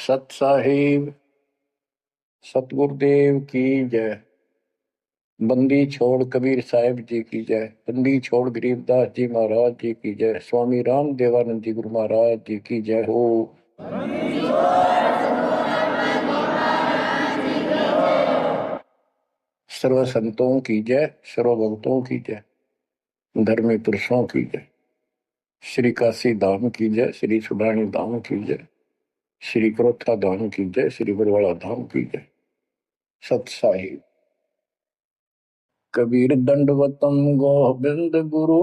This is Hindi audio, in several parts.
सत साहिब सतगुरुदेव की जय। बंदी छोड़ कबीर साहिब जी की जय। बंदी छोड़ गरीबदास जी महाराज जी की जय। स्वामी राम देवानंद जी गुरु महाराज जी की जय हो। सर्व संतों की जय, सर्व भक्तों की जय, धर्मी पुरुषों की जय। श्री काशी धाम की जय, श्री सुडानी धाम की जय, श्री क्रोथा धाम की जय, श्री बरवाड़ा धाम की जय। सत साहिब कबीर दंडवतम गोविंद गुरु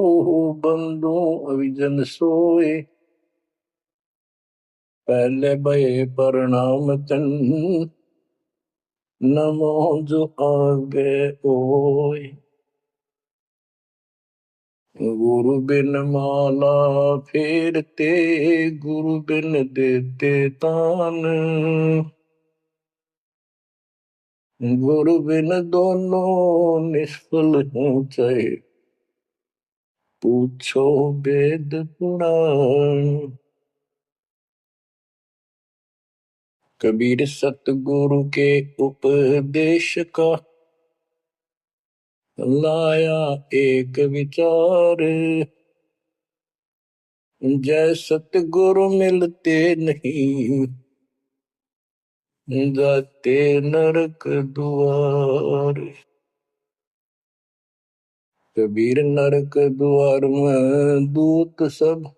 बंधु अविजन सोए। पहले भये प्रणाम तन नमो जो आगे ओए। गुरु बिन माला फेरते, गुरु बिन देते तान। गुरु बिन दोनों निष्फल हो चाहे, पूछो वेद पुराण। कबीर सतगुरु के उपदेश का लाया एक विचार। जय सतगुरु मिलते नहीं, जाते नरक द्वार। कबीर नरक द्वार में दूत सब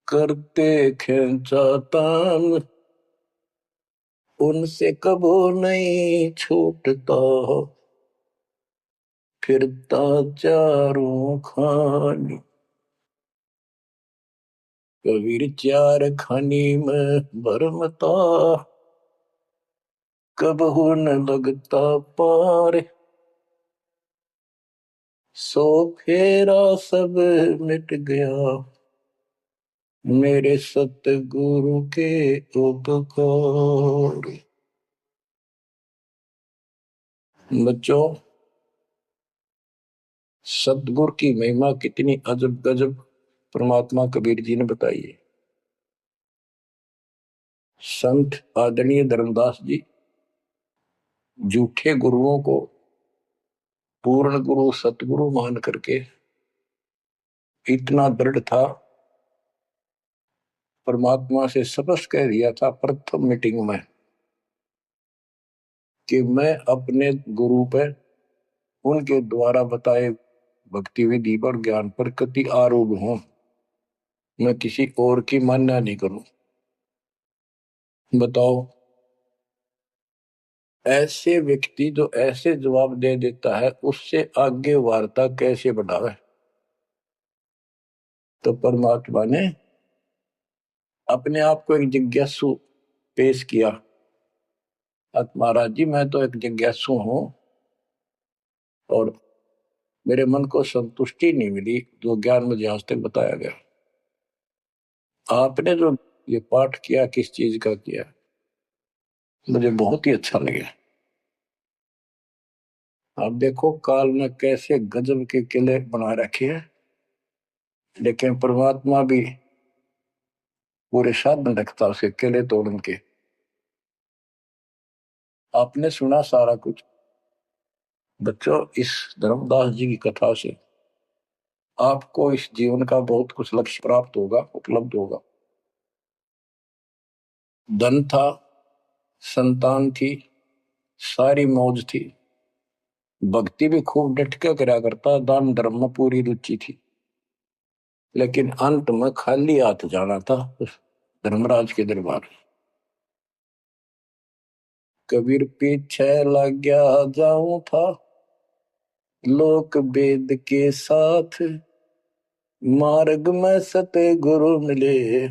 करते खेचा तान। उनसे कबो नहीं छूटता, फिरता चारों खानी। कबीर चार खानी में भरमता, कबहू न लगता पार। सो फेरा सब मिट गया, मेरे सतगुरु के उपकार। बच्चों, सतगुरु की महिमा कितनी अजब गजब परमात्मा कबीर जी ने बताई है। संत आदरणीय धर्मदास जी झूठे गुरुओं को पूर्ण गुरु सतगुरु मान करके इतना दृढ़ था, परमात्मा से स्पष्ट कह दिया था प्रथम मीटिंग में कि मैं अपने गुरु पर उनके द्वारा बताए भक्ति विधि पर ज्ञान पर कति आरूढ़ हूं। मैं किसी और की मान्य नहीं करूं। बताओ, ऐसे व्यक्ति जो ऐसे जवाब दे देता है उससे आगे वार्ता कैसे बढ़ावे। तो परमात्मा ने अपने आप को एक जिज्ञासु पेश किया। महाराज जी, मैं तो एक जिज्ञासु हूं और मेरे मन को संतुष्टि नहीं मिली जो ज्ञान मुझे आज तक बताया गया। आपने जो ये पाठ किया किस चीज का किया, मुझे बहुत ही अच्छा लगा। आप देखो काल में कैसे गजब के किले बना रखे हैं, लेकिन परमात्मा भी पूरे साधन रखता उसे किले तोड़न के। आपने सुना सारा कुछ। बच्चों, इस धर्मदास जी की कथा से आपको इस जीवन का बहुत कुछ लक्ष्य प्राप्त होगा, उपलब्ध होगा। धन था, संतान थी, सारी मौज थी, भक्ति भी खूब डट के करा करता, दान धर्म में पूरी रुचि थी, लेकिन अंत में खाली हाथ जाना था उस धर्मराज के दरबार। कबीर पीछे लग गया जाऊं था, लोक वेद के साथ। मार्ग में सतगुरु मिले,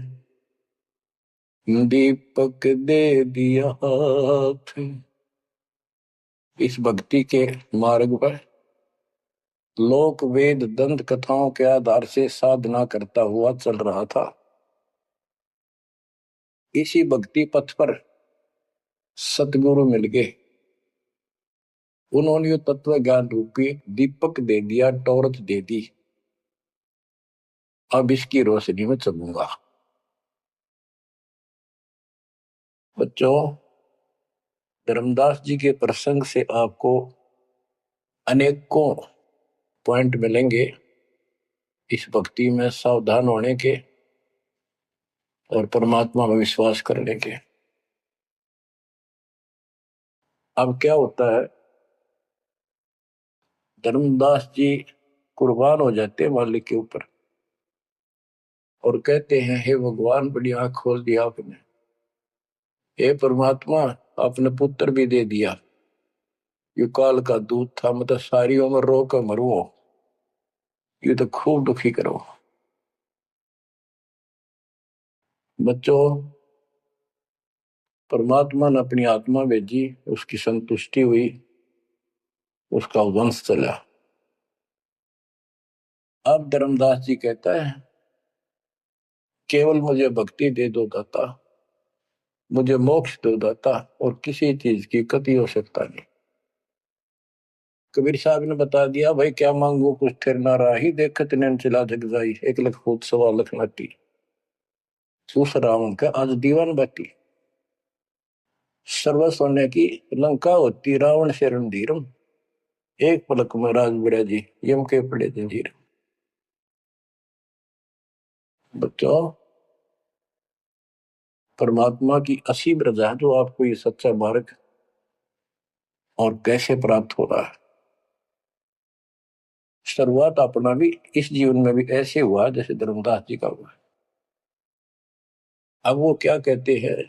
दीपक दे दिया हाथ। इस भक्ति के मार्ग पर लोक वेद दंत कथाओं के आधार से साधना करता हुआ चल रहा था। इसी भक्ति पथ पर सतगुरु मिल गए। उन्होंने तत्व ज्ञान रूपी दीपक दे दिया, टॉर्च दे दी। अब इसकी रोशनी में चलूंगा। बच्चों, धर्मदास जी के प्रसंग से आपको अनेकों पॉइंट मिलेंगे इस भक्ति में सावधान होने के और परमात्मा में विश्वास करने के। अब क्या होता है, धर्मदास जी कुर्बान हो जाते हैं मालिक के ऊपर और कहते हैं, हे भगवान, बड़ी आंख खोल दिया आपने। हे परमात्मा, आपने पुत्र भी दे दिया। युकाल का दूध था, मतलब सारी उम्र रो कर मरो, ये तो खूब दुखी करो। बच्चों, परमात्मा ने अपनी आत्मा भेजी, उसकी संतुष्टि हुई, उसका वंश चला। अब धर्मदास जी कहता है, केवल मुझे भक्ति दे दो दाता, मुझे मोक्ष दो दाता, और किसी चीज की कति हो सकता नहीं। कबीर साहब ने बता दिया, भाई क्या मांगो कुछ ठहर ना राही, देखत नैन चला जग जाई, एक लख फूट सवा लख नाटी, सूस रावण का आज दीवान बाटी। सर्व सोने की लंका होती, रावण से रणधीरम, एक पलक में राज बिड़ा जी, यम के पड़े जंजीर। बच्चों, परमात्मा की असीम रजा जो आपको ये सच्चा मार्ग और कैसे प्राप्त हो रहा है। शुरुआत अपना भी इस जीवन में भी ऐसे हुआ जैसे धर्मदास जी का हुआ। अब वो क्या कहते हैं,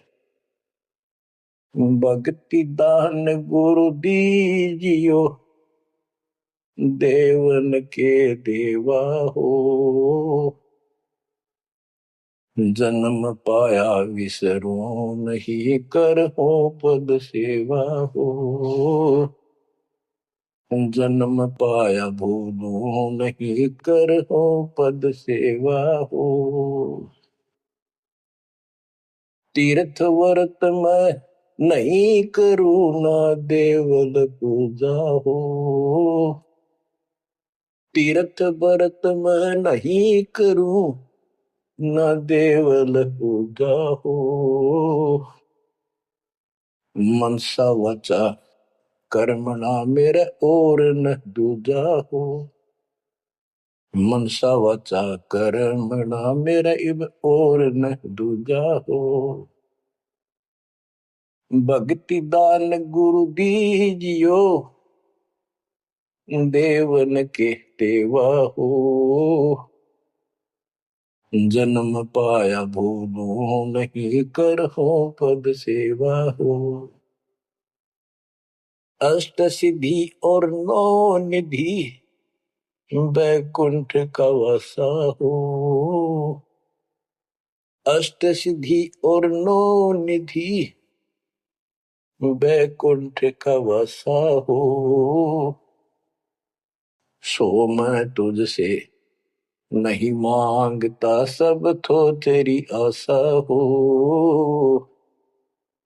भक्ति दान गुरु दीजियो, देवन के देवा हो, जन्म पाया विसरो नहीं, कर हो पद सेवा हो, जन्म पाया भूलो नहीं, कर हो पद सेवा हो। तीर्थ व्रत में नहीं करूँ ना, देवल पूजा हो, तीर्थ व्रत में नहीं करूँ ना, देवल पूजा हो, मनसा वचा कर्मणा मेरे और न दूजा हो, मनसा वचा कर्मणा मेरा इब और न दूजा हो, भक्ति दान गुरु दीजियो, देवन के देवा हो, जन्म पाया भूलो नहीं, कर हो पद सेवा हो, अष्ट सिद्धि और नौ निधि, बैकुंठ का वासा हो, अष्ट सिद्धि और नौ निधि, बैकुंठ का वासा हो, सो मैं तुझसे नहीं मांगता, सब तो तेरी आशा हो,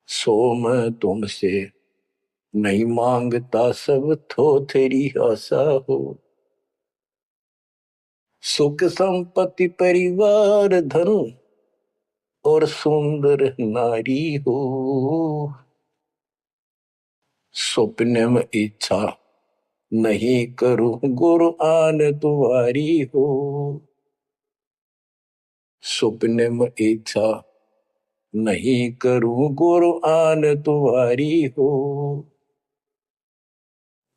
सो मैं तुमसे नहीं मांगता, सब तो तेरी आशा हो, सुख संपत्ति परिवार धन और सुंदर नारी हो, स्वप्न में इच्छा नहीं करूं, गुरु आन तुम्हारी हो, स्वप्न में इच्छा नहीं करूं, गुरु आन तुम्हारी हो,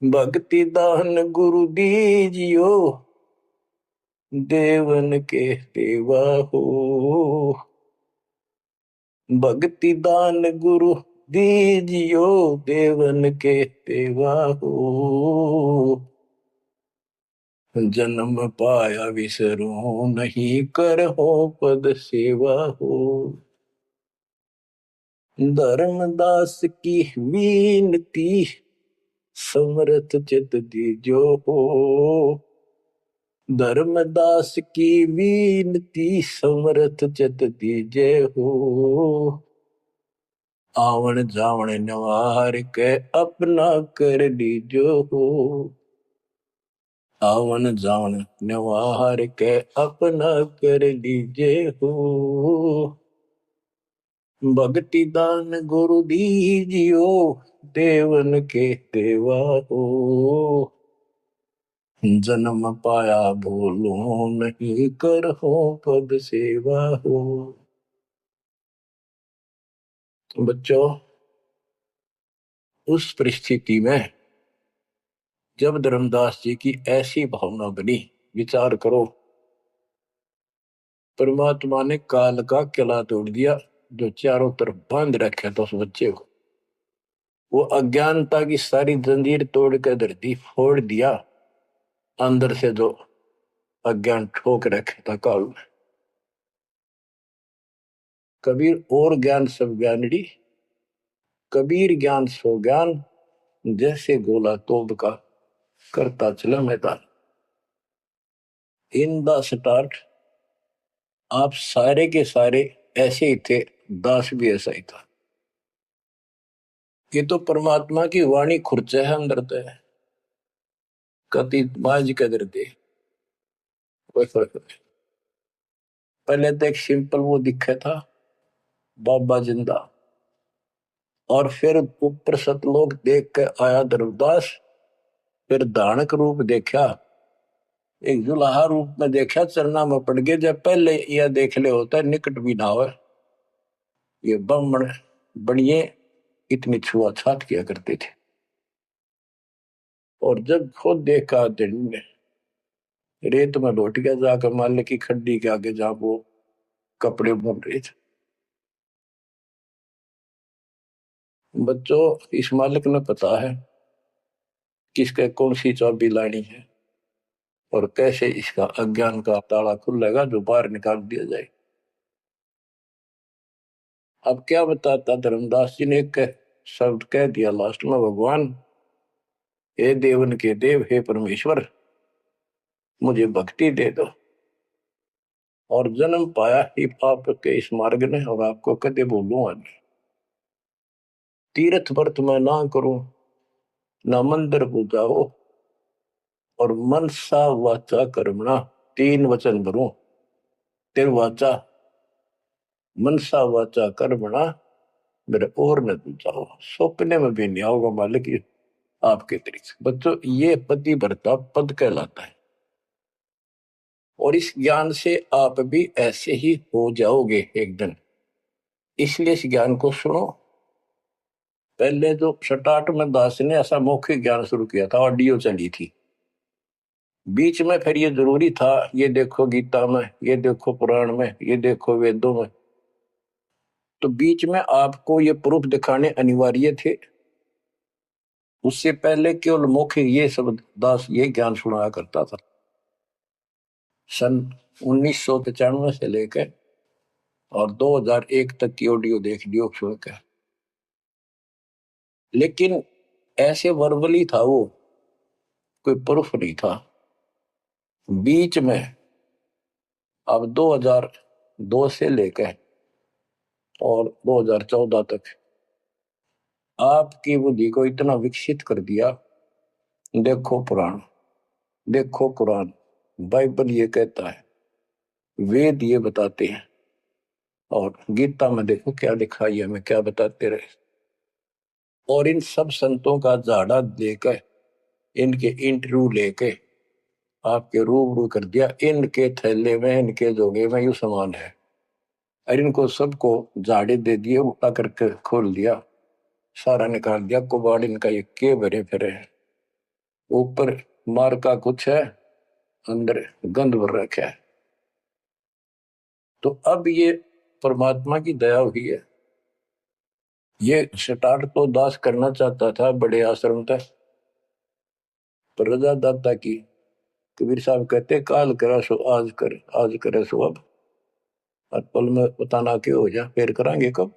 भक्ति दान गुरु दीजियो, देवन के देवा हो, भक्ति दान गुरु दीजियो, देवन के देवा हो, जन्म पाया विसरो नहीं, कर हो पद सेवा हो, धर्मदास की विनती, समरथ चित दीजो हो, धर्मदास की विनती, समरथ चित दीजे हो, आवन जावन नवार के अपना कर लीजो हो, आवन जावन नवार के अपना कर लीजे हो, भक्ति दान गुरु दीजियो, देवन के देवा हो। जन्म पाया भूलो नहीं, कर हो पद सेवा हो। बच्चों, उस परिस्थिति में जब धर्मदास जी की ऐसी भावना बनी, विचार करो, परमात्मा ने काल का किला तोड़ दिया जो चारों तरफ बांध रखे था उस बच्चे को। वो अज्ञानता की सारी जंजीर तोड़ कर धरती फोड़ दिया, अंदर से जो अज्ञान ठोक रखे था काल में। कबीर और ज्ञान सब ज्ञानड़ी, कबीर ज्ञान सो ज्ञान, जैसे गोला तोब का करता चला मैदान। इन द स्टार्ट आप सारे के सारे ऐसे ही थे, दास भी ऐसा ही था। ये तो परमात्मा की वाणी खुर्च है अंदर ते कति बाज कदर दे। पहले तो एक सिंपल वो दिखा था बाबा जिंदा, और फिर ऊपर सतलोक देख के आया धर्मदास, फिर दानक रूप देखा, एक जुलाहा रूप में देखा, चरना में पड़ गए। जब पहले यह देख ले होता है निकट भी ना हो, ये ब्राह्मण बनिए इतनी छुआछात किया करते थे। और जब खुद देखा दिन में रेत में लौट गया, जाकर माल्य की खड्डी के आगे जहां वो कपड़े बन रहे थे। बच्चों, इस मालिक ने पता है किसके कौन सी चाबी लानी है और कैसे इसका अज्ञान का ताला खुलेगा जो बाहर निकाल दिया जाए। अब क्या बताता धर्मदास जी ने, एक शब्द कह दिया लास्ट में, भगवान हे देवन के देव, हे परमेश्वर मुझे भक्ति दे दो। और जन्म पाया ही आपके इस मार्ग ने, और आपको कदे बोलूं आज, तीर्थ व्रत में ना करूं, ना मंदिर पूजाओ, और मनसा वाचा कर्मणा, तीन वचन भरूं, तिर वाचा मनसा वाचा कर्मणा, मेरे और न पूछाओ, सपने में भी नहीं आओगा मालिक आपके तरीके। बच्चों, ये पति भरता पद कहलाता है, और इस ज्ञान से आप भी ऐसे ही हो जाओगे एक दिन। इसलिए इस ज्ञान को सुनो। पहले जो स्टार्ट में दास ने ऐसा मौखिक ज्ञान शुरू किया था, ऑडियो चली थी, बीच में फिर ये जरूरी था, ये देखो गीता में, ये देखो पुराण में, ये देखो वेदों में, तो बीच में आपको ये प्रूफ दिखाने अनिवार्य थे। उससे पहले केवल मौखिक ये सब दास ये ज्ञान सुनाया करता था। सन 1995 से लेकर और 2001 तक की ऑडियो देख लियो सुनकर, लेकिन ऐसे वर्बली था वो, कोई प्रूफ नहीं था। बीच में अब 2002 से लेकर और 2014 तक आपकी बुद्धि को इतना विकसित कर दिया। देखो पुराण, देखो कुरान, बाइबल ये कहता है, वेद ये बताते हैं, और गीता में देखो क्या लिखा है, हमें क्या बताते रहे। और इन सब संतों का झाड़ा देकर, इनके इंटरव्यू लेके आपके रूबरू कर दिया, इनके थैले में, इनके जोगे में यू सामान है, और इनको सबको झाड़े दे दिए, उल्टा करके खोल दिया, सारा निकाल दिया कुबाड़ इनका, ये के भरे फिरे हैं। ऊपर मार का कुछ है, अंदर गंध भर रखा है। तो अब ये परमात्मा की दया हुई है। ये स्टार्ट तो दास करना चाहता था बड़े आश्रम तक, पर रजा दाता की। कबीर साहब कहते, काल करा सो आज कर, आज करे सो अब, और पल में बताना क्यों हो जा, फिर करांगे कब।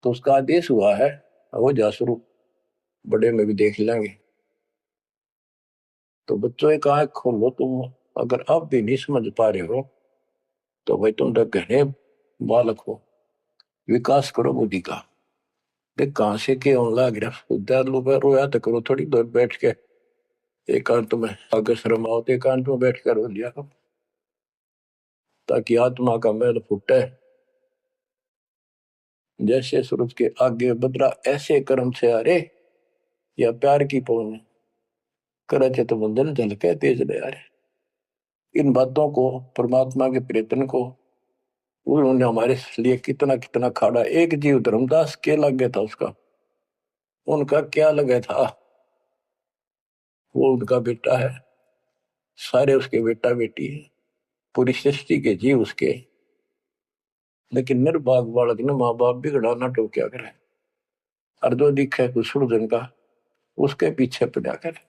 तो उसका आदेश हुआ है, हो जा शुरू, बड़े में भी देख लेंगे। तो बच्चों एक आंख खोलो तुम, अगर आप भी नहीं समझ पा रहे हो तो भाई तुम तो घने बालक हो, विकास करो बुद्धि का। देख कहां से के होने लग रहा, विद्यालु पर रोया तो करो थोड़ी देर बैठ के, एकांत में, अगर शर्म आओ तो एकांत में बैठ कर रो लिया करो, ताकि आत्मा का मैल फूटे। जैसे सूरज के आगे बदरा, ऐसे कर्म से अरे या प्यार की पौन करे तो बंधन झलके तेज ले आ रहे। इन बातों को, परमात्मा के प्रयत्न को उन्होंने हमारे लिए कितना कितना खाड़ा। एक जीव धर्मदास के लग गया था उसका, उनका क्या लगा था, वो उनका बेटा है, सारे उसके बेटा बेटी है, पूरी सृष्टि के जीव उसके। लेकिन निर्भाग बालक ने माँ बाप बिगड़ा ना टोक्या करे, और जो दिखे कुछ सुरजन का उसके पीछे पड़ा करे।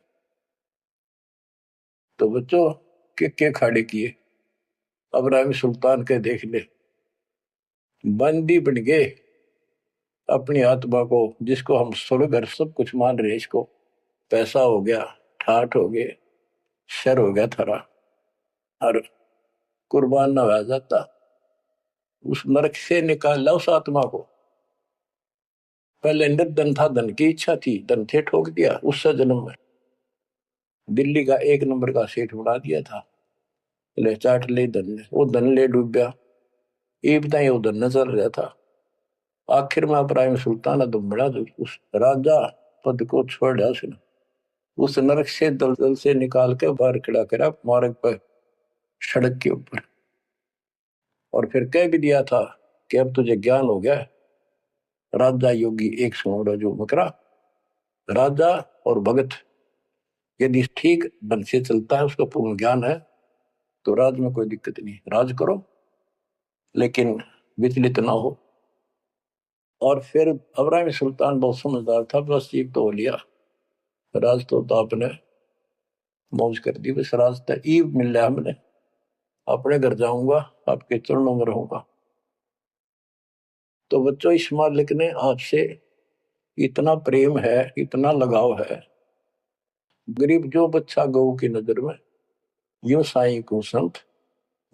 तो बच्चों के खाड़े किए, अब्राहिम सुल्तान के देख ले, बंदी बन गए अपनी आत्मा को, जिसको हम स्वर्ग और सब कुछ मान रहे, इसको पैसा हो गया, ठाठ हो गए, शर हो गया थरा, और कुर्बान ना हो जाता, उस नरक से निकाला उस आत्मा को। पहले निर्धन था, धन की इच्छा थी, धन थे ठोक दिया, उससे जन्म में दिल्ली का एक नंबर का सेठ बना दिया था, ले चाट ले धन ने, वो धन ले डूब गया, ये बताइए वो धन नजर रहा था। आखिर में इब्राहिम सुल्तान अदम बड़ा उस राजा पद को छोड़ दिया उसने, उस नरक से दलदल से निकाल के बाहर खड़ा करा मार्ग पर, सड़क के ऊपर, और फिर कह भी दिया था कि अब तुझे ज्ञान हो गया। राजा योगी एक सोड़ा जो मकरा, राजा और भगत यदि ठीक ढंग से चलता है, उसको पूर्ण ज्ञान है, तो राज में कोई दिक्कत नहीं, राज करो लेकिन विचलित ना हो। और फिर इब्राहिम सुल्तान बहुत समझदार था, बस एक तो हो लिया राज, तो आपने मौज कर दी, बस राज तो ईब मिल रहा, हमने अपने घर जाऊंगा, आपके चरणों में रहूंगा। तो बच्चों इस मालिक ने आपसे इतना प्रेम है, इतना लगाव है, गरीब जो बच्चा गऊ की नजर में, यो साई को संत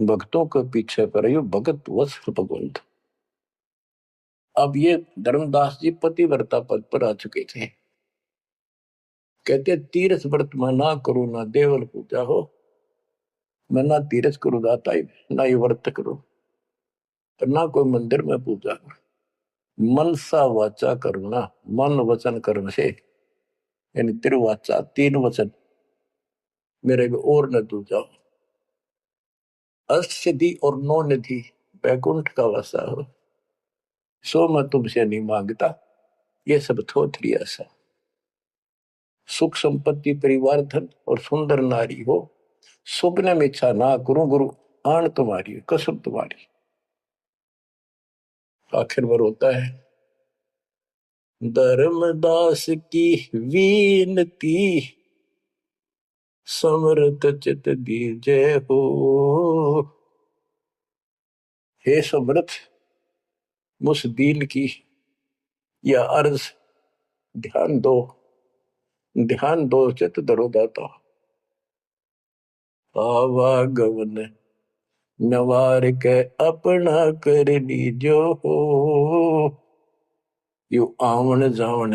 भक्तों के पीछे पर यो भगत वत्स भगवंत। अब ये धर्मदास जी पतिव्रता पद पर आ चुके थे, कहते तीर्थ व्रत में ना करो ना देवल पूजा हो, मैं ना तीर्थ करूँ दाता ना ये व्रत करो, ना कोई मंदिर में पूजा करो, मन सा वाचा करना, मन वचन कर्म से, यानी तिरुवाचा तीन वचन मेरे को और न तू जाओ, अष्ट सिद्धि और नौ निधि बैकुंठ का वासा हो, सो मैं तुमसे नहीं मांगता, ये सब थोथरी ऐसा, सुख संपत्ति परिवार धन और सुंदर नारी हो, सुपने में इच्छा ना करूं गुरु, आन तुम्हारी कसम तुम्हारी। आखिर में रोता है, धर्मदास की वीनती समर्थ चित दीजे हो, हे समर्थ मुझ दीन की या अर्ज ध्यान दो, ध्यान दो चित धरो दाता, आवागमन नवार के अपना कर लीजो हो, यू आवन जावन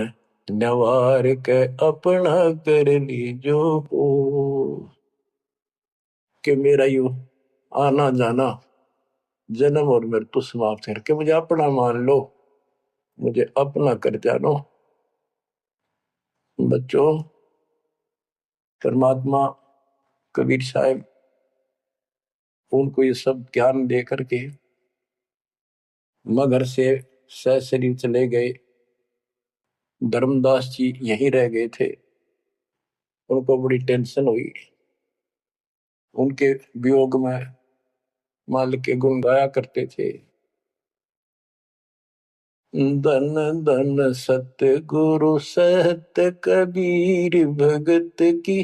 नवार के अपना कर लीजो हो, कि मेरा यू आना जाना जन्म और मृत्यु समाप्त करके मुझे अपना मान लो, मुझे अपना कर जानो। बच्चों परमात्मा कबीर साहब उनको ये सब ज्ञान दे करके मगर से सशरीर चले गए, धर्मदास जी यहीं रह गए थे, उनको बड़ी टेंशन हुई, उनके वियोग में मालिक के गुण गाया करते थे, धन धन सत्य गुरु सत्य कबीर भगत की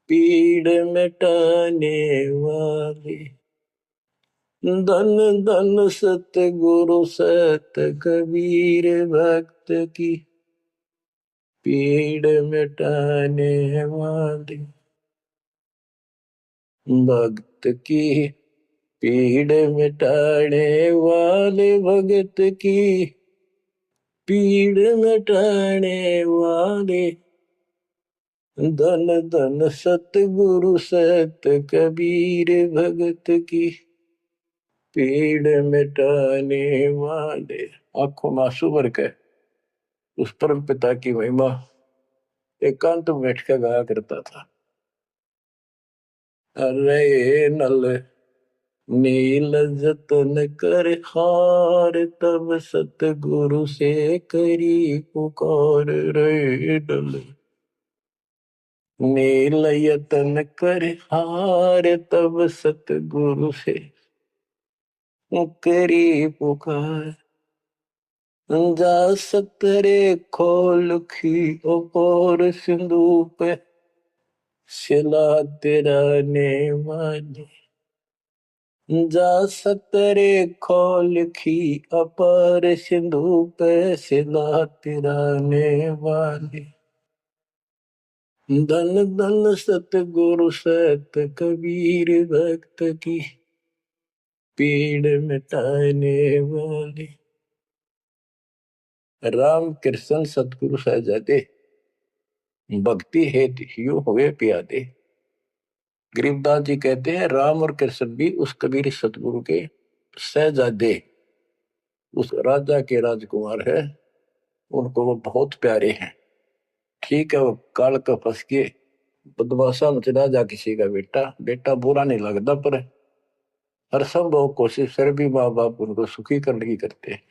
पीड़ मिटाने वाले, धन धन सत्य गुरु सत्य कबीर भक्त की पीड़ मिटाने वाले, भक्त की पीड़ मिटाने वाले, भगत की पीड़ मिटाने वाले, धन धन सतगुरु सत कबीर भगत की पीड़ मिटाने वाले। आंखों में आंसू भर के उस परम पिता की महिमा एकांत में बैठ कर गाया करता था। अरे नल नील जतन कर हार, तब सतगुरु से करी पुकार। रे नल नील यतन कर हार, तब सतगुरु से करी पुकार। जा सतरे खोल खी और सिंधु पे सिला तेरा ने वाली। जा सतरे खोल खी अपार सिंधु पे सिला तेरा ने वाली। धन धन सतगुरु सत कबीर भक्त की पीड़ मिटाने वाली। राम कृष्ण सतगुरु सहजादे भक्ति है यो हुए प्यादे। गरीबदास जी कहते हैं राम और कृष्ण भी उस कबीर सतगुरु के सहजादे, उस राजा के राजकुमार है, उनको वो बहुत प्यारे हैं। ठीक है वो काल का फंस के बदमाशा में चला जा किसी का बेटा, बेटा बुरा नहीं लगता, पर हर संभव कोशिश फिर भी माँ बाप उनको सुखी करने की करते हैं,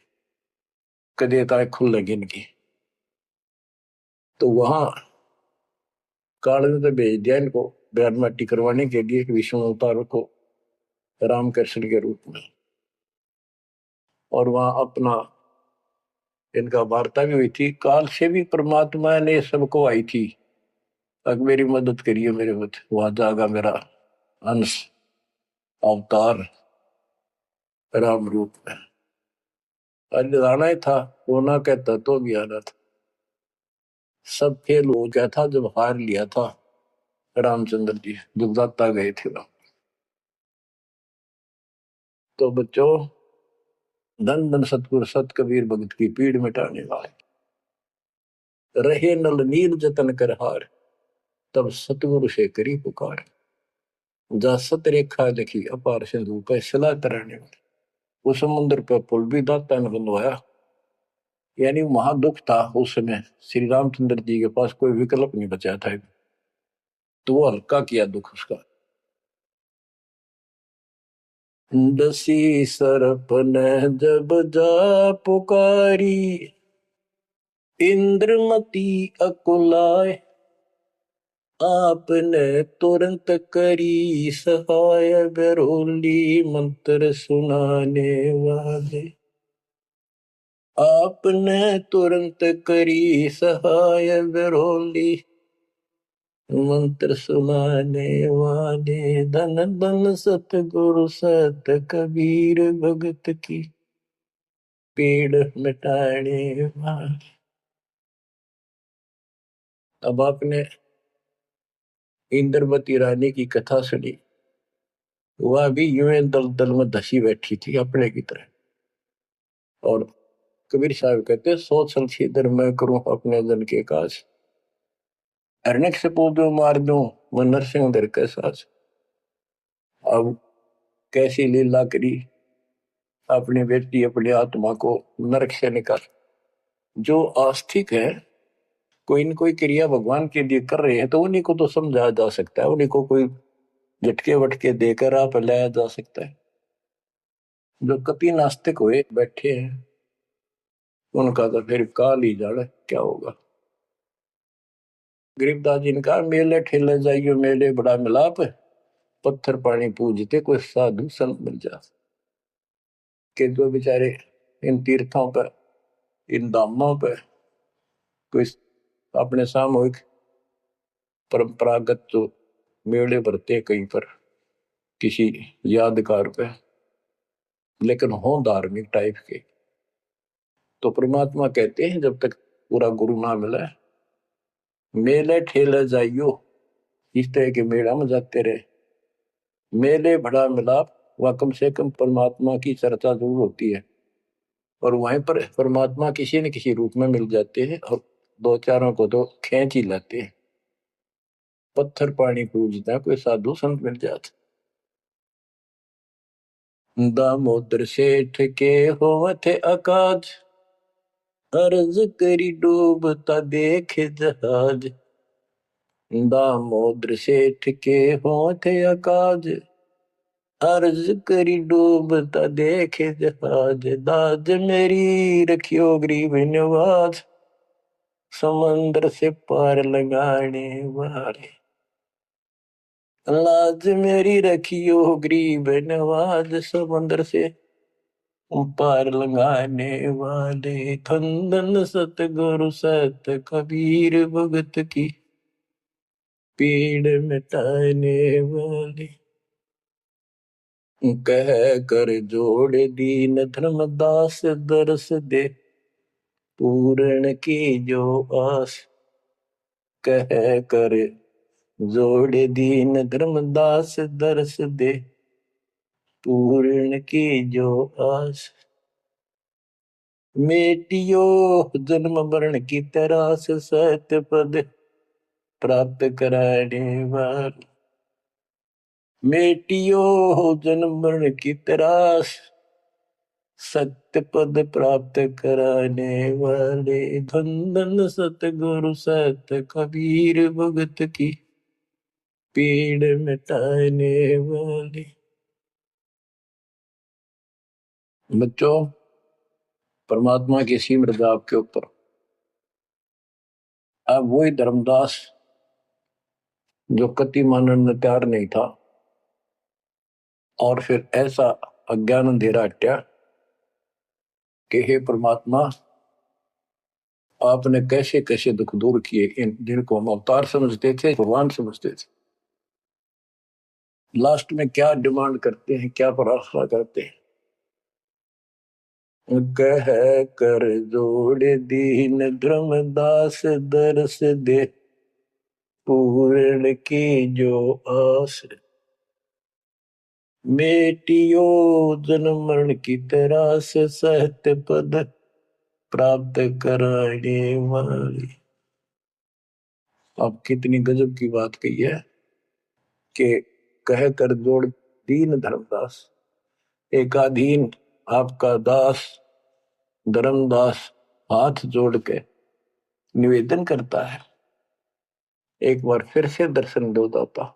कदे ताए खुल लगी इनकी। तो वहां काल ने तो भेज दिया इनको बयान माटी करवाने के लिए विष्णु अवतार को रामकृष्ण के रूप में, और वहां अपना इनका वार्ता भी हुई थी। काल से भी परमात्मा ने सबको आई थी, अब मेरी मदद करिए मेरे मत, वहां जागा मेरा अंश अवतार राम रूप में। आज आना ही था, वो ना कहता तो भी आना था। सब फेल हो गया था जब हार लिया था रामचंद्र जी, जब दाता गए थे वहां। तो बच्चों, धन धन सतगुरु सत कबीर भगत की पीड़ मिटाने वाले। रहे नल नील जतन कर हार, तब सतगुरु से करी पुकार। जा सत रेखा लिखी अपार सिंधु पे सिला तराने वाले। उस समुद्र पर पुल भी दाता ने बनवाया। यानी वहां दुख था उस समय, श्री रामचंद्र जी के पास कोई विकल्प नहीं बचा था, तो वो हल्का किया दुख उसका। दसी सरप ने जब जा पुकारी, इंद्रमती अकुलाए। आपने तुरंत करी सहाय, बरोली मंत्र सुनाने वाले। आपने तुरंत करी सहाय, बरोली मंत्र सुनाने वाले। धन धन सतगुरु सत कबीर भगत की पीड़ मिटाने वाले। अब आपने इंद्रवती रानी की कथा सुनी, वह भी यूं दल दल में धसी बैठी थी अपने की तरह। और कबीर साहब कहते सोच संशीधर मैं करूं अपने जन के काज, अरण्यक से पूजो मार दूं मैं नरसिंह दर के साथ। अब कैसी लीला करी, अपनी बेटी अपनी आत्मा को नरक से निकाल। जो आस्तिक है, कोई न कोई क्रिया भगवान के लिए कर रहे हैं, तो उन्हीं को तो समझाया जा सकता है, उन्हीं को कोई झटके वटके देकर आप लाया जा सकता है। जो कपि नास्तिक हुए बैठे हैं, उनका तो फिर काल ही जाने क्या होगा। गरीबदास जी ने कहा मेले ठेले जाइयो मेले बड़ा मिलाप, पत्थर पानी पूजते कोई साधु संत मिल जा। के जो बेचारे इन तीर्थों पर, इन धामों पर कोई अपने सामूहिक परंपरागत जो मेले भरते कहीं पर किसी यादगार पे, लेकिन हो धार्मिक टाइप के, तो परमात्मा कहते हैं जब तक पूरा गुरु ना मिला, मेले ठेले जाइयो, इस तरह के मेला में जाते रहे। मेले बड़ा मिलाप, वह कम से कम परमात्मा की चर्चा जरूर होती है, और वहीं पर परमात्मा किसी न किसी रूप में मिल जाते हैं, और दो चारों को तो खींच ही लाते हैं। पत्थर पानी पूजता है कोई साधु संत मिल जाते। दामोदर सेठ के होवत अकाज, अर्ज करी डूबता देखे जहाज, दामोदर सेठ के होठ अकाज। अर्ज करी डूबता देखे जहाज, दाज मेरी रखियो गरीब नवाज, समंदर से पार लगाने वाले। लाज मेरी रखियो गरीब नवाज, समंदर से पार लगाने वाले। खंदन सतगुरु सत कबीर, भगत की पीड़ मिटाने वाले। कह कर जोड़ दीन धर्मदास, दरस दे पूर्ण की जो आस। कह कर जोड़ दीन धर्मदास, दरस दे पूर्ण की जो आस। मेटियो जन्म मरण की तरास, सत्य पद प्राप्त कराने वाले। मेटियो जन्म मरण की तरास, सत्य पद प्राप्त कराने वाले। धन सतगुरु सत कबीर, भगत की पीड़ मिटाने वाले। बच्चों, परमात्मा की सिमरन आपके ऊपर। अब वही धर्मदास जो कति मानने में तैयार नहीं था, और फिर ऐसा अज्ञान अंधेरा हटा कि हे परमात्मा, आपने कैसे कैसे दुख दूर किए। इन जिनको हम अवतार समझते थे, भगवान समझते थे, लास्ट में क्या डिमांड करते हैं, क्या प्रार्थना करते हैं। कह कर जोड़ दीन धर्मदास, दरस दे पूर्ण की जो आस। मेटियो जन्म मरण की तरास, सत्य पद प्राप्त कराने वाली। अब कितनी गजब की बात कही है कि कह कर जोड़ दीन धर्मदास। एकाधीन आपका दास धर्मदास हाथ जोड़ के निवेदन करता है, एक बार फिर से दर्शन दो दाता।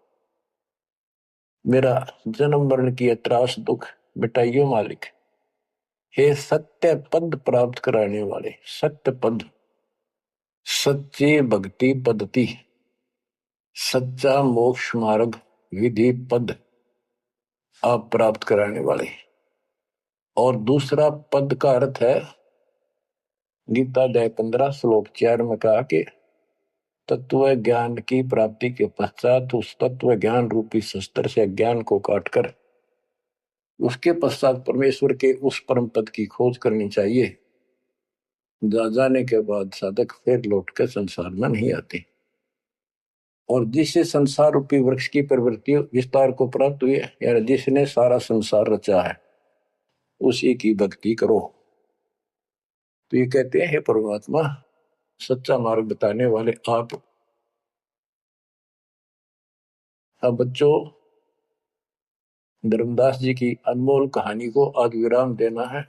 मेरा जन्म मरण की त्रास दुख मिटाइयो मालिक। हे सत्य पद प्राप्त कराने वाले। सत्य पद, सच्ची भक्ति पद्धति, सच्चा मोक्ष मार्ग विधि पद आप प्राप्त कराने वाले। और दूसरा पद का अर्थ है, गीता अध्याय 15 श्लोक 4 में कहा कि तत्व ज्ञान की प्राप्ति के पश्चात उस तत्व ज्ञान रूपी शस्त्र से ज्ञान को काटकर उसके पश्चात परमेश्वर के उस परम पद की खोज करनी चाहिए। जा जाने के बाद साधक फिर लौटकर संसार में नहीं आते। और जिससे संसार रूपी वृक्ष की प्रवृत्ति विस्तार को प्राप्त हुई है, यानी जिसने सारा संसार रचा है, उसी की भक्ति करो। तो ये कहते हैं, हे परमात्मा, सच्चा मार्ग बताने वाले आप। अब बच्चों, धर्मदास जी की अनमोल कहानी को आज विराम देना है।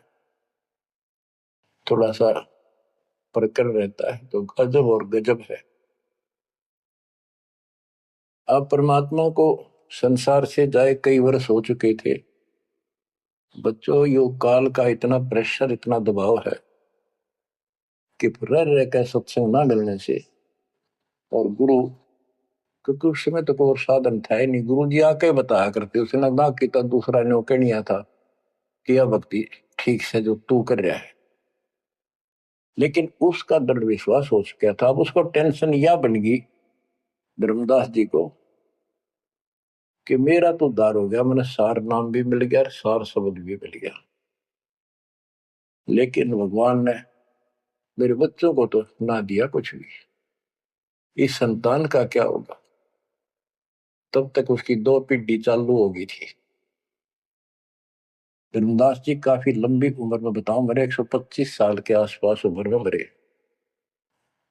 थोड़ा सा प्रकरण रहता है तो गजब और गजब है। अब परमात्मा को संसार से जाए कई वर्ष हो चुके थे। बच्चों, योग काल का इतना प्रेशर, इतना दबाव है कि रह रह कर सत्संग ना मिलने से, और गुरु, क्योंकि उस समय तो कोई साधन था ही नहीं, गुरु जी आके बताया करते, उसने ना किया दूसरा ने कहनिया था कि यह भक्ति ठीक से जो तू कर रहा है। लेकिन उसका दृढ़ विश्वास हो चुका था। अब उसको टेंशन यह बन गई धर्मदास जी को कि मेरा तो उद्धार हो गया, मैंने सार नाम भी मिल गया, सार शब्द भी मिल गया, लेकिन भगवान ने मेरे बच्चों को तो ना दिया कुछ भी। इस संतान का क्या होगा? तब तक उसकी दो पीढ़ी चालू हो गई थी। धर्मदास जी काफी लंबी उम्र में, बताऊं, मरे 125 साल के आसपास उम्र में मरे।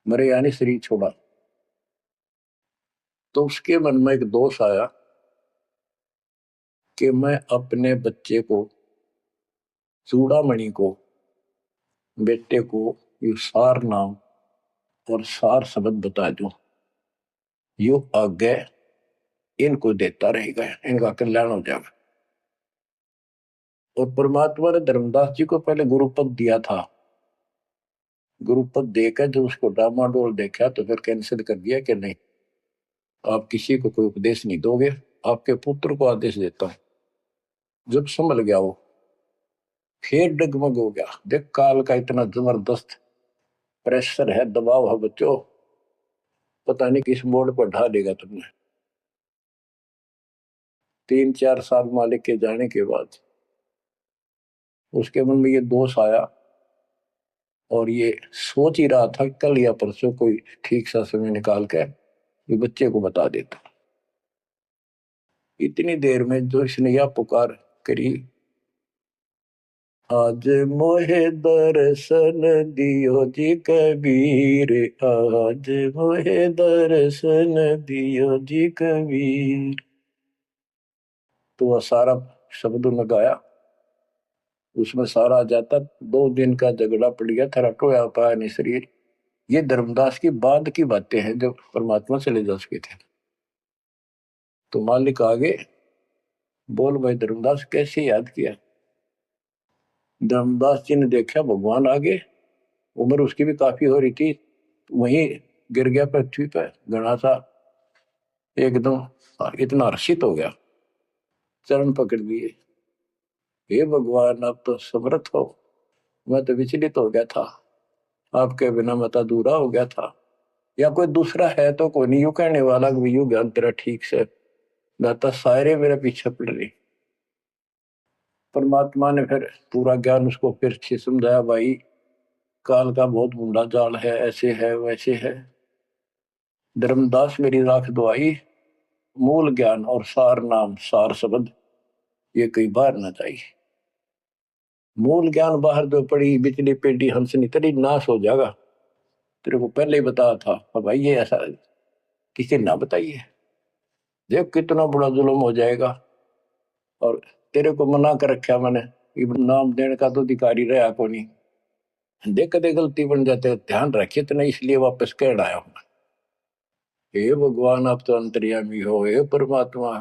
मरे यानी शरीर छोड़ा। तो उसके मन में एक दोष आया कि मैं अपने बच्चे को, चूड़ामणि को, बेटे को यू सार नाम और सार शब्द बता दूं, यू आगे इनको देता रहेगा, इनका कल्याण हो जाएगा। और परमात्मा ने धर्मदास जी को पहले गुरुपद दिया था। गुरुपद देकर जब उसको डामाडोल देखा तो फिर कैंसिल कर दिया कि नहीं, आप किसी को कोई उपदेश नहीं दोगे, आपके पुत्र को आदेश देता हूं। जब संभल गया वो, फिर डगमग हो गया। देख काल का इतना जबरदस्त प्रेशर है, दबाव है बच्चों, पता नहीं किस बोर्ड पर ढा देगा तुमने। 3-4 साल मालिक के जाने के बाद उसके मन में ये दोष आया और ये सोच ही रहा था कल या परसों कोई ठीक सा समय निकाल कर ये बच्चे को बता देता। इतनी देर में जो इसने यह पुकार करी, आज मोहे दर्शन दियो जी कबीर, आज मोहे दर्शन दियो जी कबीर। तो वह सारा शब्द में गाया, उसमें सारा आ जाता। 2 दिन का झगड़ा पड़ गया था, टोया पाया नहीं शरीर। ये धर्मदास की बाद की बातें हैं जब परमात्मा चले जा चुके थे। तो मालिक आगे बोल भाई धर्मदास कैसे याद किया। धर्मदास जी ने देखा भगवान आगे, उम्र उसकी भी काफी हो रही थी, वहीं गिर गया पृथ्वी पर घना सा, एकदम इतना हर्षित हो गया, चरण पकड़ लिए। हे भगवान आप तो समर्थ हो, मैं तो विचलित हो गया था, आपके बिना मैं तो अधूरा हो गया था। या कोई दूसरा है तो कोई नहीं, यू कहने वाला यू ज्ञान तेरा ठीक से दाता, सारे मेरे पीछे पड़ रही। परमात्मा ने फिर पूरा ज्ञान उसको फिर से समझाया, भाई काल का बहुत बूढ़ा जाल है, ऐसे है वैसे है। धर्मदास मेरी राख दुआई, मूल ज्ञान और सार नाम सार शब्द ये कई बार ना चाहिए। मूल ज्ञान बाहर जो पड़ी बिजली पेटी हंसनी तेरी नाश हो जाएगा। तेरे को पहले ही बताया था, अब भाई ये ऐसा किसी ना बताइए, देख कितना बड़ा जुल्म हो जाएगा। और तेरे को मना कर रखा मैंने, नाम देने का तो अधिकारी रहा को नहीं। देख कदे गलती बन जाते, ध्यान रखिए तो नहीं, इसलिए वापस कह आया हूं। हे भगवान आप तो अंतर्यामी हो, हे परमात्मा।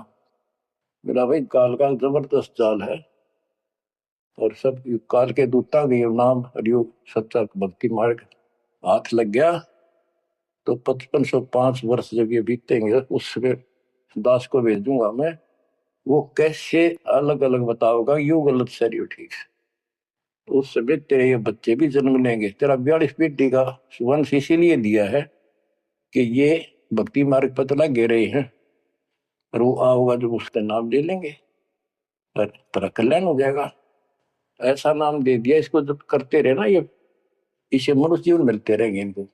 मेरा भाई काल का जबरदस्त जाल है, और सब काल के दूता भी नाम हरियोग सच्चा भक्ति मार्ग हाथ लग गया तो 5505 वर्ष जब ये बीतेंगे उसमें दास को भेजूंगा मैं, वो कैसे अलग अलग बताओगा यू गलत सर यू ठीक है। उस समय तेरे ये बच्चे भी जन्म लेंगे, तेरा 42 पीढ़ी का वंश इसीलिए दिया है कि ये भक्ति मार्ग पर तो लगे रहे हैं, और वो आओगा जब उसका नाम ले लेंगे और तेरा कल्याण हो जाएगा। ऐसा नाम दे दिया, इसको जब करते रहे ना ये, इसे मनुष्य जीवन मिलते रहेंगे इनको।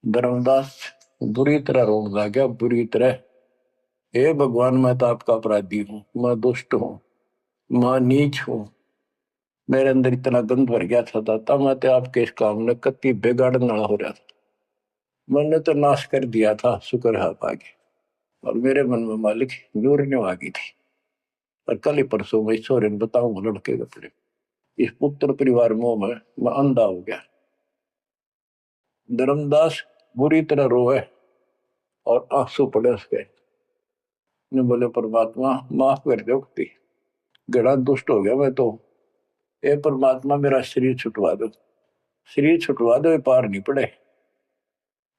धर्मदास बुरी तरह रोन ला गया, बुरी तरह। हे भगवान मैं तो आपका अपराधी हूँ, मैं दुष्ट हूँ, मैं नीच हूँ, मेरे अंदर इतना गंद भर गया था दाता, मैं तो आपके इस काम ने कति बेगाड़न वाला हो रहा था, मैंने तो नाश कर दिया था, शुक्र है आप आगे। और मेरे मन में मालिक यूरने आ गई थी। और कल ही परसों मैं ईश्वर बताऊं लड़के कपड़े, इस पुत्र परिवार मोह में मैं अंधा हो गया। धर्मदास बुरी तरह रोए और आंसू पड़े उसके। ने बोले परमात्मा माफ कर दो, गड़ा दुष्ट हो गया मैं तो, ए परमात्मा मेरा शरीर छुटवा दो, शरीर छुटवा दो, पार नहीं पड़े,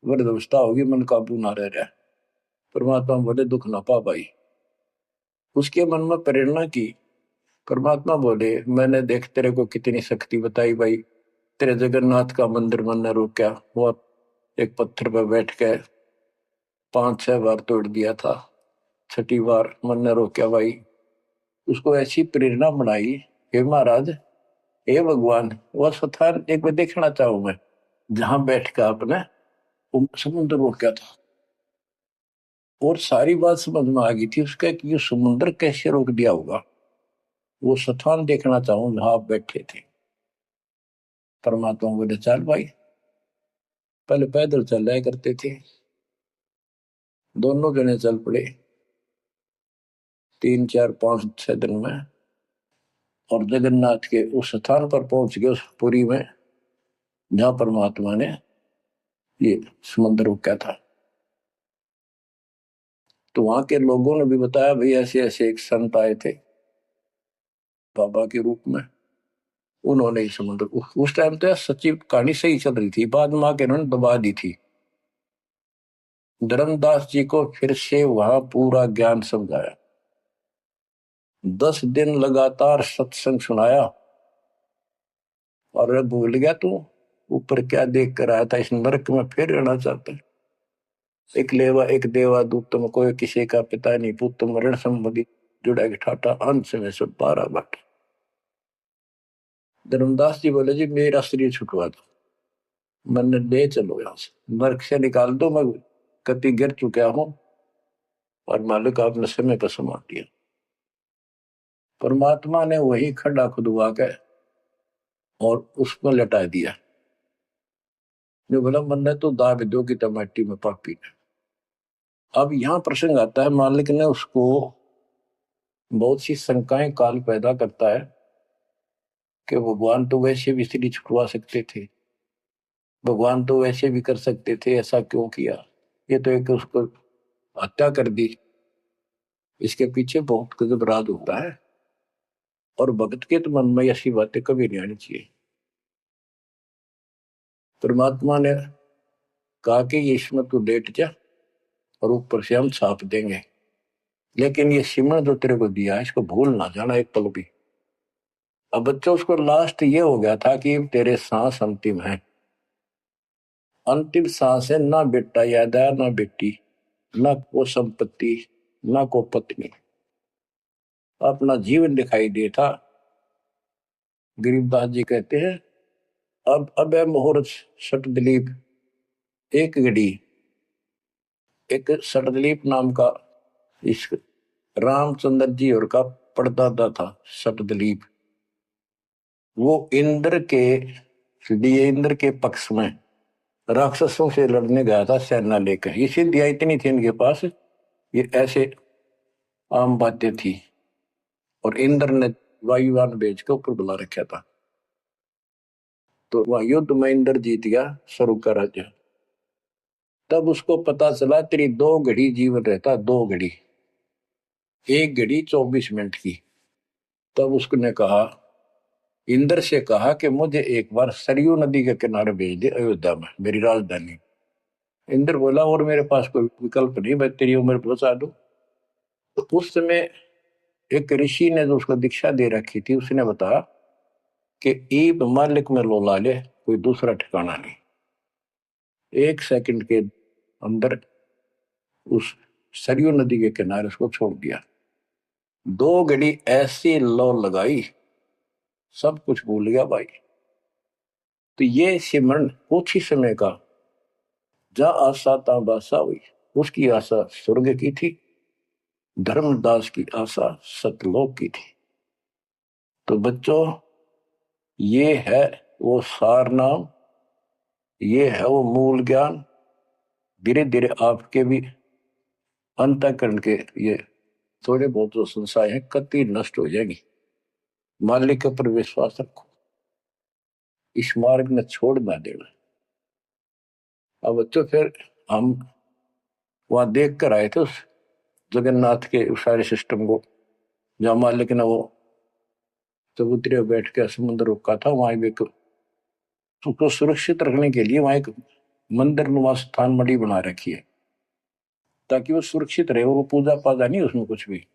वृद्धावस्था होगी, मन काबू ना रह रहा। परमात्मा बोले दुख ना पा भाई। उसके मन में प्रेरणा की। परमात्मा बोले मैंने देख तेरे को कितनी शक्ति बताई भाई, तेरे जगन्नाथ का मंदिर मैंने रोका, वो एक पत्थर पर बैठ के 5-6 बार तोड़ दिया था, छठी बार मैंने रोका भाई। उसको ऐसी प्रेरणा बनाई, हे महाराज हे भगवान, वह स्थान एक बार देखना चाहूं मैं जहां बैठ कर आपने समुद्र रोका था। और सारी बात समझ में आ गई थी उसका कि ये समुद्र कैसे रोक दिया होगा, वो स्थान देखना चाहूं जहां आप बैठे थे। परमात्मा बोले चल भाई, पहले पैदल चल रहा करते थे, दोनों जने चल पड़े 3-4-5-6 दिन में, और जगन्नाथ के उस स्थान पर पहुंच गए, उस पुरी में जहां परमात्मा ने ये समंदर रोका था। तो वहां के लोगों ने भी बताया भाई ऐसे ऐसे एक संत आए थे बाबा के रूप में, उन्होंने ही समुद्र उस टाइम तो सच्ची कहानी सही चल रही थी, बाद में आके उन्होंने दबा दी थी। धर्मदास जी को फिर से वहां पूरा ज्ञान समझाया, 10 दिन लगातार सत्संग सुनाया। और भूल गया तू ऊपर क्या देख कर आया था, इस नरक में फिर रहना चाहता है। एक लेवा एक देवा दूत तुम कोई किसी का पिता नहीं पुत तुम ऋण संबंधी जुड़ा के ठाटा अंश में सब 12 बट। धर्मदास जी बोले जी मेरा शरीर छुटवा दो, मन ले चलो यहां से, नरक से निकाल दो, मैं कति गिर चुका हूं और मालिक आपने समय पर संभाल दिया। परमात्मा ने वही खड्डा खुदवा के और उसमें लटा दिया। जो बोला मन ने तो दाब दो की टमाटी में पापी ने। अब यहां प्रसंग आता है, मालिक ने उसको बहुत सी शंकाएं काल पैदा करता है कि भगवान तो वैसे भी स्त्री छुटवा सकते थे, भगवान तो वैसे भी कर सकते थे, ऐसा क्यों किया, ये तो एक उसको हत्या कर दी। इसके पीछे बहुत गजब राज होता है और भक्त के तो मन में ऐसी बातें कभी नहीं आनी चाहिए। परमात्मा ने कहा कि ये इसमें तू लेट जा और ऊपर से हम छाप देंगे, लेकिन ये सिमरण जो तेरे को दिया है इसको भूल ना जाना एक पल भी। अब बच्चों उसको लास्ट ये हो गया था कि तेरे सांस अंतिम है, अंतिम सांस है, ना बेटा याद आया ना बेटी, ना को संपत्ति ना को पत्नी, अपना जीवन दिखाई दे था। गरीबदास जी कहते हैं अब है मुहूर्त सट दिलीप, एक घड़ी एक सटदिलीप नाम का इस रामचंद्र जी और का परदादा था सटदिलीप। वो इंद्र के लिए इंद्र के पक्ष में राक्षसों से लड़ने गया था सेना लेकर। ये सिद्धियां इतनी थी इनके पास, ये ऐसे आम बातें थी। और इंद्र ने वायुयान भेज के ऊपर बुला रखा था। तो वह युद्ध में इंद्र जीत गया स्वर्ग का राज्य। तब उसको पता चला तेरी 2 घड़ी जीवन रहता, 2 घड़ी, 1 घड़ी 24 मिनट की। तब उसने कहा, इंद्र से कहा कि मुझे एक बार सरयू नदी के किनारे भेज दे अयोध्या में, मेरी राजधानी। इंद्र बोला और मेरे पास कोई विकल्प नहीं, मैं तेरी उम्र पहुंचा दूं। तो उस समय एक ऋषि ने जो उसको दीक्षा दे रखी थी उसने बताया कि ईब मालिक में लोला ले, कोई दूसरा ठिकाना नहीं। 1 सेकंड के अंदर उस सरयू नदी के किनारे उसको छोड़ दिया। 2 घड़ी ऐसी लो लगाई, सब कुछ भूल गया भाई। तो ये सिमरन कुछ ही समय का, जा आशा ता बासा हुई, उसकी आशा स्वर्ग की थी, धर्मदास की आशा सतलोक की थी। तो बच्चों ये है वो सार नाम, ये है वो मूल ज्ञान। धीरे धीरे आपके भी अंतःकरण के ये थोड़े बहुत जो संशय है कति नष्ट हो जाएगी। मालिक के ऊपर विश्वास रखो, इस मार्ग में छोड़ ना देना। अब बच्चों फिर हम वहां देख कर आए थे उस जगन्नाथ के उस सारे सिस्टम को, जहां मालिक ने वो चबूतरे बैठ के समुद्र रोका था। वहां भी उसको सुरक्षित रखने के लिए वहां एक मंदिर नुमा स्थान मणि बना रखी है, ताकि वो सुरक्षित रहे और वो पूजा पाजा नहीं उसमें कुछ भी।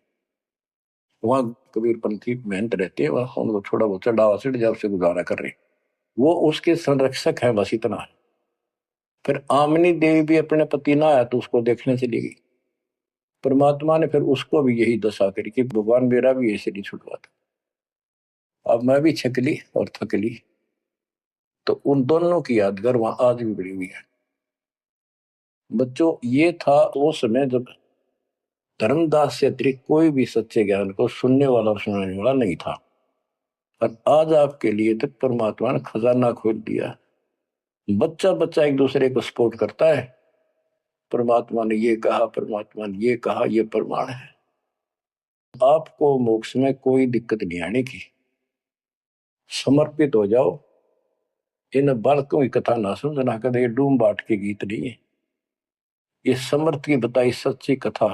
वहां कबीरपंथी मेहनत रहते हैं, वहां उनको थोड़ा बहुत चढ़ावा चढ़ जाए उससे गुजारा कर रहे, वो उसके संरक्षक है, बस इतना। फिर आमनी देवी भी अपने पति ना आया तो उसको देखने चली गई। परमात्मा ने फिर उसको भी यही दशा करी कि भगवान मेरा भी ऐसे नहीं छुटवा था। अब मैं भी छकली और थकली। तो उन दोनों की यादगार वहां आज भी बड़ी हुई है। बच्चों ये था वो समय जब धर्मदास से अतिरिक्त कोई भी सच्चे ज्ञान को सुनने वाला और सुनाने वाला नहीं था। और आज आपके लिए तक परमात्मा ने खजाना खोल दिया। बच्चा बच्चा एक दूसरे को सपोर्ट करता है, परमात्मा ने ये कहा, परमात्मा ने ये कहा, ये प्रमाण है। आपको मोक्ष में कोई दिक्कत नहीं आने की। समर्पित हो जाओ, इन बालकों की कथा ना समझना कदे ये डूम बाट के गीत नहीं है। ये समर्थ की बताई सच्ची कथा,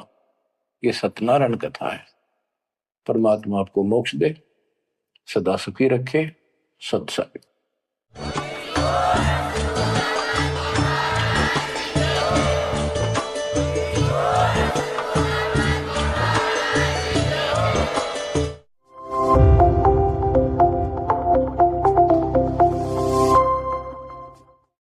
ये सत्यनारायण कथा है। परमात्मा आपको मोक्ष दे, सदा सुखी रखे। सत्संग।